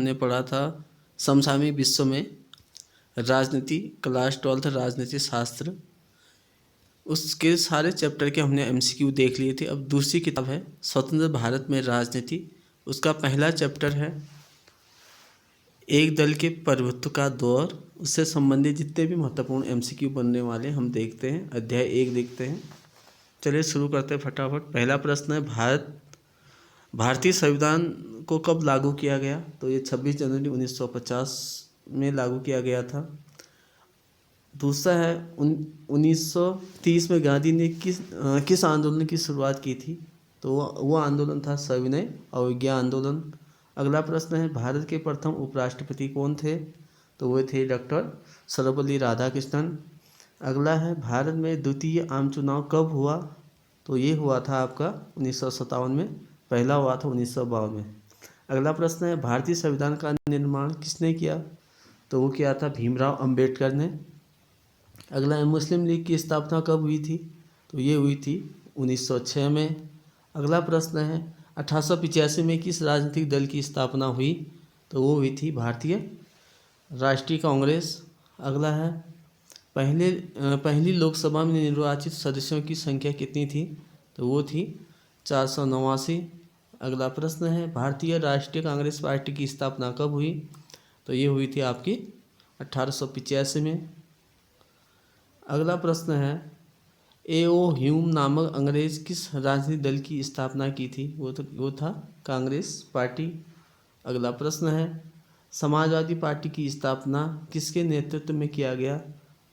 हमने पढ़ा था समसामयिक विश्व में राजनीति, क्लास 12th राजनीति शास्त्र, उसके सारे चैप्टर के हमने एमसीक्यू देख लिए थे। अब दूसरी किताब है स्वतंत्र भारत में राजनीति, उसका पहला चैप्टर है एक दल के प्रभुत्व का दौर। उससे संबंधित जितने भी महत्वपूर्ण एमसीक्यू बनने वाले हम देखते हैं। अध्याय 1 देखते हैं। चलिए शुरू करते हैं फटाफट। पहला प्रश्न है भारतीय संविधान को कब लागू किया गया? तो ये 26 जनवरी 1950 में लागू किया गया था। दूसरा है 1930 में गांधी ने किस आंदोलन की शुरुआत की थी? तो वो आंदोलन था सविनय अवज्ञा आंदोलन। अगला प्रश्न है भारत के प्रथम उपराष्ट्रपति कौन थे? तो वो थे डॉक्टर सर्वपल्ली राधाकृष्णन। अगला है भारत में द्वितीय आम चुनाव कब हुआ? तो ये हुआ था आपका 1957 में, पहला हुआ था 1952 में। अगला प्रश्न है भारतीय संविधान का निर्माण किसने किया? तो वो किया था भीमराव अंबेडकर ने। अगला है मुस्लिम लीग की स्थापना कब हुई थी? तो ये हुई थी 1906 में। अगला प्रश्न है 1885 में किस राजनीतिक दल की स्थापना हुई? तो वो हुई थी भारतीय राष्ट्रीय कांग्रेस। अगला है पहली लोकसभा में निर्वाचित सदस्यों की संख्या कितनी थी? तो वो थी 489। अगला प्रश्न है भारतीय राष्ट्रीय कांग्रेस पार्टी की स्थापना कब हुई? तो ये हुई थी आपकी 1885 में। अगला प्रश्न है ए.ओ. ह्यूम नामक अंग्रेज किस राजनीतिक दल की स्थापना की थी? वो था कांग्रेस पार्टी। अगला प्रश्न है समाजवादी पार्टी की स्थापना किसके नेतृत्व में किया गया?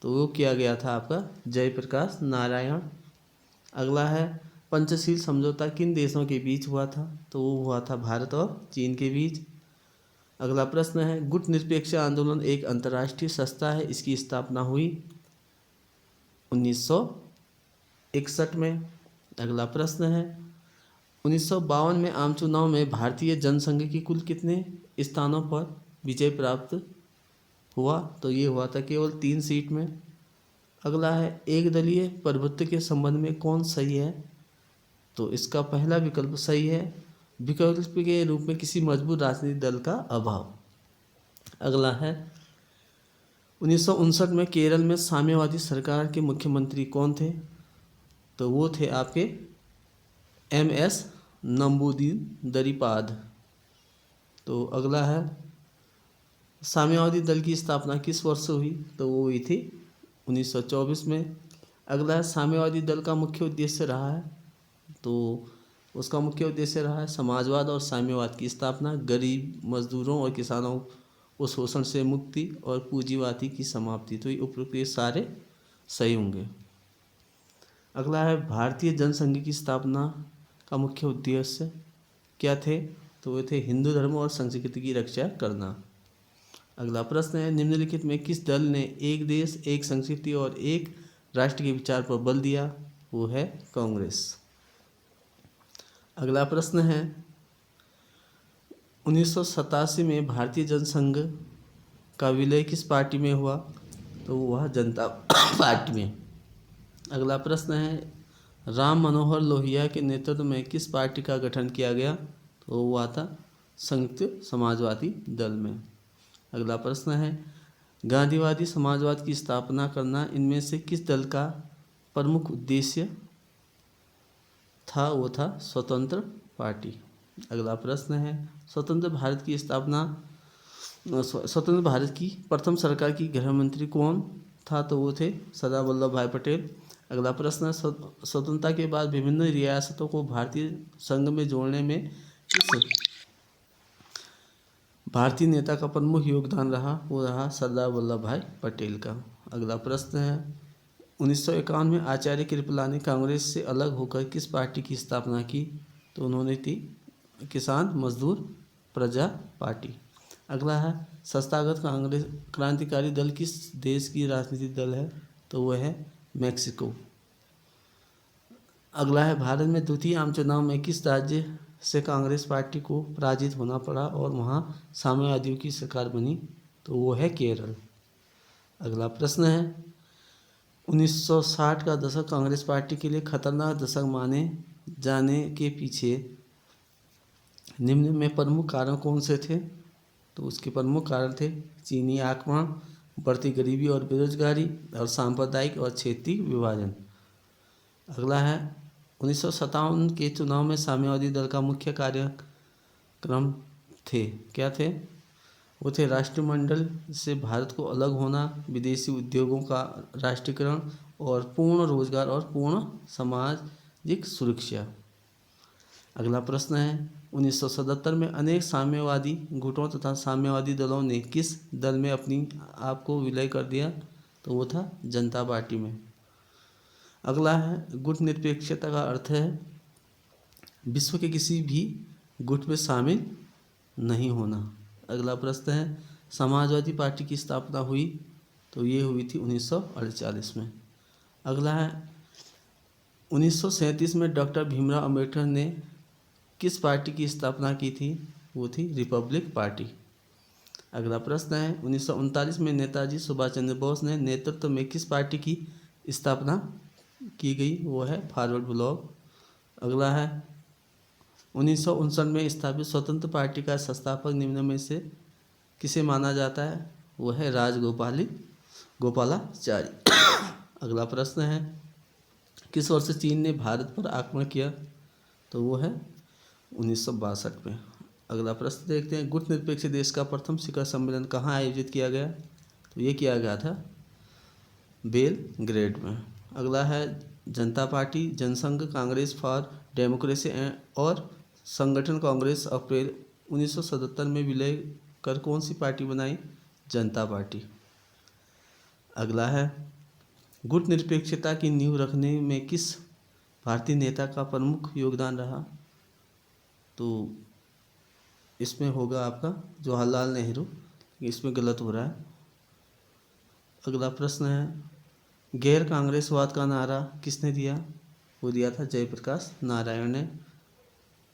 तो वो किया गया था आपका जयप्रकाश नारायण। अगला है पंचशील समझौता किन देशों के बीच हुआ था? तो वो हुआ था भारत और चीन के बीच। अगला प्रश्न है गुट निरपेक्ष आंदोलन एक अंतर्राष्ट्रीय संस्था है, इसकी स्थापना हुई 1961 में। अगला प्रश्न है 1952 में आम चुनाव में भारतीय जनसंघ की कुल कितने स्थानों पर विजय प्राप्त हुआ? तो ये हुआ था केवल 3 सीट में। अगला है एक दलीय प्रभुत्व के संबंध में कौन सही है? तो इसका पहला विकल्प सही है। विकल्प के रूप में किसी मजबूत राजनीतिक दल का अभाव। अगला है 1959 में केरल में साम्यवादी सरकार के मुख्यमंत्री कौन थे? तो वो थे आपके एम.एस. नंबूदिरी-दरिपाद। तो अगला है साम्यवादी दल की स्थापना किस वर्ष हुई? तो वो हुई थी 1924 में। अगला है साम्यवादी दल का मुख्य उद्देश्य रहा है? तो उसका मुख्य उद्देश्य रहा है समाजवाद और साम्यवाद की स्थापना, गरीब मजदूरों और किसानों को शोषण से मुक्ति और पूंजीवादी की समाप्ति। तो ये उपरोक्त सारे सही होंगे। अगला है भारतीय जनसंघ की स्थापना का मुख्य उद्देश्य क्या थे? तो वे थे हिंदू धर्म और संस्कृति की रक्षा करना। अगला प्रश्न है निम्नलिखित में किस दल ने एक देश एक संस्कृति और एक राष्ट्र के विचार पर बल दिया? वो है कांग्रेस। अगला प्रश्न है 1987 में भारतीय जनसंघ का विलय किस पार्टी में हुआ? तो वह जनता पार्टी में। अगला प्रश्न है राम मनोहर लोहिया के नेतृत्व में किस पार्टी का गठन किया गया? तो हुआ था संयुक्त समाजवादी दल में। अगला प्रश्न है गांधीवादी समाजवाद की स्थापना करना इनमें से किस दल का प्रमुख उद्देश्य था? वो था स्वतंत्र पार्टी। अगला प्रश्न है स्वतंत्र भारत की प्रथम सरकार की गृह मंत्री कौन था? तो वो थे सरदार वल्लभ भाई पटेल। अगला प्रश्न है स्वतंत्रता के बाद विभिन्न रियासतों को भारतीय संघ में जोड़ने में किस भारतीय नेता का प्रमुख योगदान रहा? वो रहा सरदार वल्लभ भाई पटेल का। अगला प्रश्न है 1951 में आचार्य कृपलानी कांग्रेस से अलग होकर किस पार्टी की स्थापना की? तो उन्होंने थी किसान मजदूर प्रजा पार्टी। अगला है संस्थागत कांग्रेस क्रांतिकारी दल किस देश की राजनीतिक दल है? तो वह है मैक्सिको। अगला है भारत में द्वितीय आम चुनाव में किस राज्य से कांग्रेस पार्टी को पराजित होना पड़ा और वहां साम्यवादियों की सरकार बनी? तो वो है केरल। अगला प्रश्न है 1960 का दशक कांग्रेस पार्टी के लिए खतरनाक दशक माने जाने के पीछे निम्न में प्रमुख कारण कौन से थे? तो उसके प्रमुख कारण थे चीनी आक्रमण, बढ़ती गरीबी और बेरोजगारी और सांप्रदायिक और क्षेत्रीय विभाजन। अगला है 1957 के चुनाव में साम्यवादी दल का मुख्य कार्यक्रम थे, क्या थे? वो थे राष्ट्रमंडल से भारत को अलग होना, विदेशी उद्योगों का राष्ट्रीयकरण और पूर्ण रोजगार और पूर्ण सामाजिक सुरक्षा। अगला प्रश्न है 1977 में अनेक साम्यवादी गुटों तथा साम्यवादी दलों ने किस दल में अपनी आप को विलय कर दिया? तो वो था जनता पार्टी में। अगला है गुट निरपेक्षता का अर्थ है विश्व के किसी भी गुट में शामिल नहीं होना। अगला प्रश्न है समाजवादी पार्टी की स्थापना हुई? तो ये हुई थी 1948 में। अगला है 1937 में डॉक्टर भीमराव अंबेडकर ने किस पार्टी की स्थापना की थी? वो थी रिपब्लिक पार्टी। अगला प्रश्न है 1939 में नेताजी सुभाष चंद्र बोस ने नेतृत्व में किस पार्टी की स्थापना की गई? वो है फॉरवर्ड ब्लॉक। अगला है 1959 में स्थापित स्वतंत्र पार्टी का संस्थापक निम्न में से किसे माना जाता है? वो है गोपालाचारी। अगला प्रश्न है किस वर्ष चीन ने भारत पर आक्रमण किया? तो वो है 1962 में। अगला प्रश्न देखते हैं गुट निरपेक्ष देश का प्रथम शिखर सम्मेलन कहाँ आयोजित किया गया? तो ये किया गया था बेलग्रेड में। अगला है Janata party, Jansangh, Congress for democracy और संगठन कांग्रेस अप्रैल 1977 में विलय कर कौन सी पार्टी बनाई? जनता पार्टी। अगला है गुट निरपेक्षता की नींव रखने में किस भारतीय नेता का प्रमुख योगदान रहा? तो इसमें होगा आपका जवाहरलाल नेहरू। इसमें गलत हो रहा है। अगला प्रश्न है गैर कांग्रेसवाद का नारा किसने दिया? वो दिया था जयप्रकाश नारायण ने।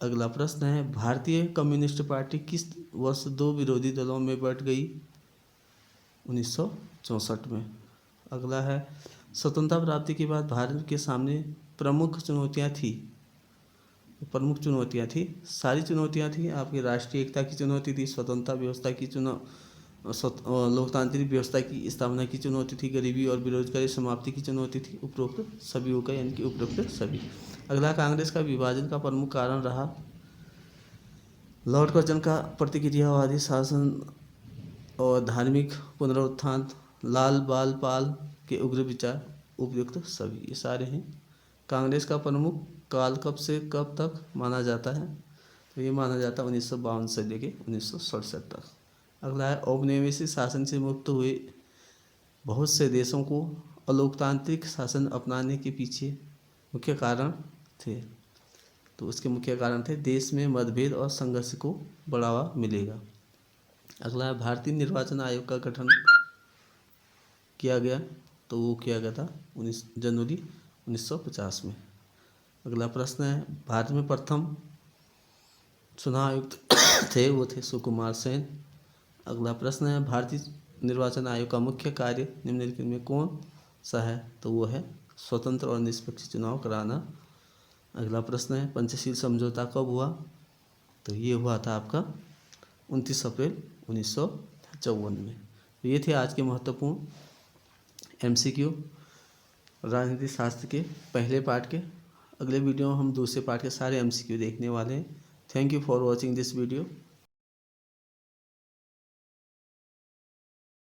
अगला प्रश्न है भारतीय कम्युनिस्ट पार्टी किस वर्ष दो विरोधी दलों में बंट गई? 1964 में। अगला है स्वतंत्रता प्राप्ति के बाद भारत के सामने प्रमुख चुनौतियां थी। सारी चुनौतियां थी। आपकी राष्ट्रीय एकता की चुनौती थी, स्वतंत्रता व्यवस्था की लोकतांत्रिक व्यवस्था की स्थापना की चुनौती थी, गरीबी और बेरोजगारी समाप्ति की चुनौती थी। उपरोक्त सभी होगा, यानी कि उपरोक्त सभी। अगला कांग्रेस का विभाजन का प्रमुख कारण रहा लॉर्ड कर्जन का प्रतिक्रियावादी शासन और धार्मिक पुनरुत्थान, लाल बाल पाल के उग्र विचार। उपयुक्त सभी, ये सारे हैं। कांग्रेस का प्रमुख काल कब से कब तक माना जाता है? तो ये माना जाता है 1952 से लेके 1967 तक। अगला है औपनिवेशिक शासन से मुक्त हुए बहुत से देशों को अलोकतांत्रिक शासन अपनाने के पीछे मुख्य कारण थे। तो उसके मुख्य कारण थे देश में मतभेद और संघर्ष को बढ़ावा मिलेगा। अगला है भारतीय निर्वाचन आयोग का गठन किया गया? तो वो किया गया था 19 जनवरी 1950 में। अगला प्रश्न है भारत में प्रथम चुनाव आयुक्त थे, वो थे सुकुमार सेन। अगला प्रश्न है भारतीय निर्वाचन आयोग का मुख्य कार्य निम्नलिखित में कौन सा है? तो वो है स्वतंत्र और निष्पक्ष चुनाव कराना। अगला प्रश्न है पंचशील समझौता कब हुआ? तो ये हुआ था आपका 29 अप्रैल 1954 में। तो ये थे आज के महत्वपूर्ण MCQ राजनीति शास्त्र के पहले पार्ट के। अगले वीडियो में हम दूसरे पार्ट के सारे MCQ देखने वाले हैं। Thank you for watching this video.